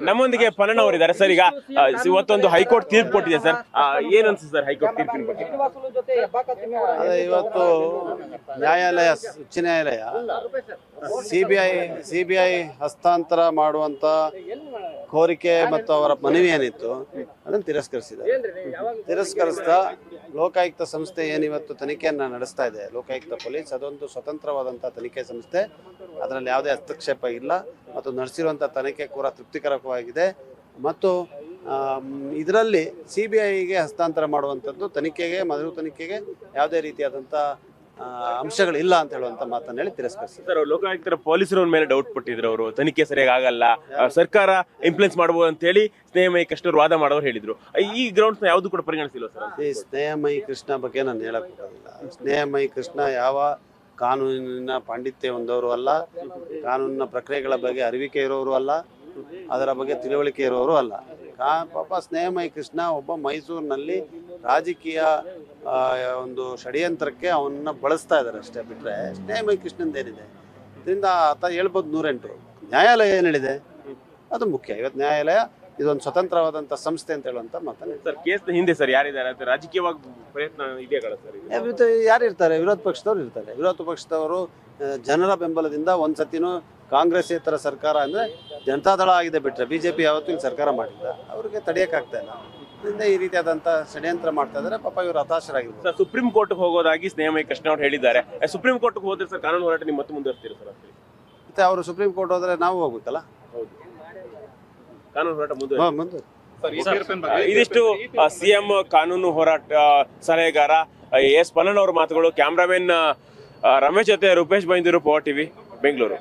ನಮ್ಮೊಂದಿಗೆ ಪನ್ನಣ್ಣ ಅವರಿದ್ದಾರೆ ಸರ್. ಈಗ ಇವತ್ತೊಂದು ಹೈಕೋರ್ಟ್ ತೀರ್ಪು ಕೊಟ್ಟಿದೆ ಸರ್, ಏನ್ ಅನ್ಸುತ್ತೆ ಸರ್ ಹೈಕೋರ್ಟ್ ತೀರ್ಪಿನ ಬಗ್ಗೆ? ಅದೇ ಇವತ್ತು ನ್ಯಾಯಾಲಯ, ಉಚ್ಚ ನ್ಯಾಯಾಲಯ ಸಿಬಿಐ ಹಸ್ತಾಂತರ ಮಾಡುವಂತ ಕೋರಿಕೆ ಮತ್ತು ಅವರ ಮನವಿ ಏನಿತ್ತು ಅದನ್ನು ತಿರಸ್ಕರಿಸ್ತಾ ಲೋಕಾಯುಕ್ತ ಸಂಸ್ಥೆ ಏನಿವತ್ತು ತನಿಖೆಯನ್ನು ನಡೆಸ್ತಾ ಇದೆ, ಲೋಕಾಯುಕ್ತ ಪೊಲೀಸ್, ಅದೊಂದು ಸ್ವತಂತ್ರವಾದಂಥ ತನಿಖೆ ಸಂಸ್ಥೆ. ಅದರಲ್ಲಿ ಯಾವುದೇ ಹಸ್ತಕ್ಷೇಪ ಇಲ್ಲ ಮತ್ತು ನಡೆಸಿರುವಂಥ ತನಿಖೆ ಕೂಡ ತೃಪ್ತಿಕರವಾಗಿದೆ. ಮತ್ತು ಇದರಲ್ಲಿ ಸಿಬಿಐಗೆ ಹಸ್ತಾಂತರ ಮಾಡುವಂಥದ್ದು ತನಿಖೆಗೆ, ಮರು ತನಿಖೆಗೆ ಯಾವುದೇ ರೀತಿಯಾದಂಥ ಅಂಶಗಳಿಲ್ಲ ಅಂತ ಹೇಳುವಂತ ಮಾತನ್ನ ಹೇಳಿ ತಿರಸ್ಕರಿಸಿದ್ದಾರೆ. ಸರ್, ಲೋಕಾಯುಕ್ತರ ಪೊಲೀಸರ ಮೇಲೆ ಡೌಟ್ ಪಟ್ಟಿದ್ರು, ಅವರು ತನಿಖೆ ಸರಿಯಾಗಿ ಆಗಲ್ಲ, ಸರ್ಕಾರ ಇಂಪ್ಲೂಯೆನ್ಸ್ ಮಾಡಬಹುದು ಅಂತ ಹೇಳಿ ಸ್ನೇಹಮಯಿ ಕೃಷ್ಣರು ವಾದ ಮಾಡೋರು ಹೇಳಿದ್ರು. ಈ ಗ್ರೌಂಡ್ಸ್ ಯಾವ್ದು ಕೂಡ ಪರಿಗಣಿಸಿಲ್ಲ ಸರ್. ಈ ಸ್ನೇಹಮಯಿ ಕೃಷ್ಣ ಬಗ್ಗೆ ನಾನು ಹೇಳಕ್ ಹೋಗೋದಿಲ್ಲ. ಸ್ನೇಹಮಯಿ ಕೃಷ್ಣ ಯಾವ ಕಾನೂನಿನ ಪಾಂಡಿತ್ಯ ಹೊಂದವರು ಅಲ್ಲ, ಕಾನೂನಿನ ಪ್ರಕ್ರಿಯೆಗಳ ಬಗ್ಗೆ ಅರಿವಿಕೆ ಇರೋರು ಅಲ್ಲ, ಅದರ ಬಗ್ಗೆ ತಿಳುವಳಿಕೆ ಇರೋರು ಅಲ್ಲ. ಪಾಪ ಸ್ನೇಹಮಯಿ ಕೃಷ್ಣ ಒಬ್ಬ ಮೈಸೂರಿನಲ್ಲಿ ರಾಜಕೀಯ ಒಂದು ಷಡ್ಯಂತ್ರಕ್ಕೆ ಅವನ್ನ ಬಳಸ್ತಾ ಇದ್ದಾರೆ ಅಷ್ಟೇ ಬಿಟ್ರೆ ಸ್ನೇಹಮಯಿ ಕೃಷ್ಣಂದೇನಿದೆ. ಇದರಿಂದ ಆತ ಹೇಳ್ಬೋದು 108. ನ್ಯಾಯಾಲಯ ಏನ್ ಹೇಳಿದೆ ಅದು ಮುಖ್ಯ. ಇವತ್ತು ನ್ಯಾಯಾಲಯ ಇದೊಂದು ಸ್ವತಂತ್ರವಾದಂಥ ಸಂಸ್ಥೆ ಅಂತ ಹೇಳುವಂತ ಮಾತನ್ನ ಸರ್. ಕೇಸ್ ಹಿಂದೆ ಸರ್ ಯಾರಿದ್ದಾರೆ, ರಾಜಕೀಯವಾಗಿ ಪ್ರಯತ್ನ ಇದೆಯಲ್ಲ ಸರ್? ಯಾರು ಇರ್ತಾರೆ? ವಿರೋಧ ಪಕ್ಷದವ್ರು ಇರ್ತಾರೆ. ವಿರೋಧ ಪಕ್ಷದವರು ಜನರ ಬೆಂಬಲದಿಂದ ಒಂದ್ಸತಿನೂ ಕಾಂಗ್ರೆಸ್ಸೇತರ ಸರ್ಕಾರ ಅಂದ್ರೆ ಜನತಾದಳ ಆಗಿದೆ ಬಿಟ್ರೆ ಬಿಜೆಪಿ ಯಾವತ್ತೂ ಇಲ್ಲಿ ಸರ್ಕಾರ ಮಾಡಿಲ್ಲ. ಅವ್ರಿಗೆ ತಡೆಯಕ್ಕಾಗ್ತಾ ಇಲ್ಲ. ಇದರಿಂದ ಈ ರೀತಿಯಾದಂತ ಷಡ್ಯಂತ್ರ ಮಾಡ್ತಾ ಇದ್ದಾರೆ. ಪಾಪ ಇವರು ಹತಾಶರಾಗಿರ್ಬೋದು. ಸರ್, ಸುಪ್ರೀಂ ಕೋರ್ಟ್ ಹೋಗೋದಾಗಿ ಸ್ನೇಹಮಯಿ ಕೃಷ್ಣ ಅವರು ಹೇಳಿದ್ದಾರೆ. ಸುಪ್ರೀಂ ಕೋರ್ಟ್ ಹೋದ್ರೆ ಸರ್ ಕಾನೂನು ಹೋರಾಟ ನೀವು ಮತ್ತೆ ಮುಂದುವರ್ತೀರಿ ಸರ್? ಮತ್ತೆ ಅವರು ಸುಪ್ರೀಂ ಕೋರ್ಟ್ ಹೋದ್ರೆ ನಾವು ಹೋಗ್ಬೇಕಲ್ಲ. ಹೌದು, ಕಾನೂನು ಹೋರಾಟ ಮುಂದೆ. ಇದಿಷ್ಟು ಸಿಎಂ ಕಾನೂನು ಹೋರಾಟ ಸಲಹೆಗಾರ ಎಸ್ ಪನ್ನಣ್ಣ ಅವರ ಮಾತುಗಳು. ಕ್ಯಾಮ್ರಾಮನ್ ರಮೇಶ್ ಜೊತೆ ರೂಪೇಶ್ ಬೈಂದೂರು, ಪವರ್ ಟಿವಿ, ಬೆಂಗಳೂರು.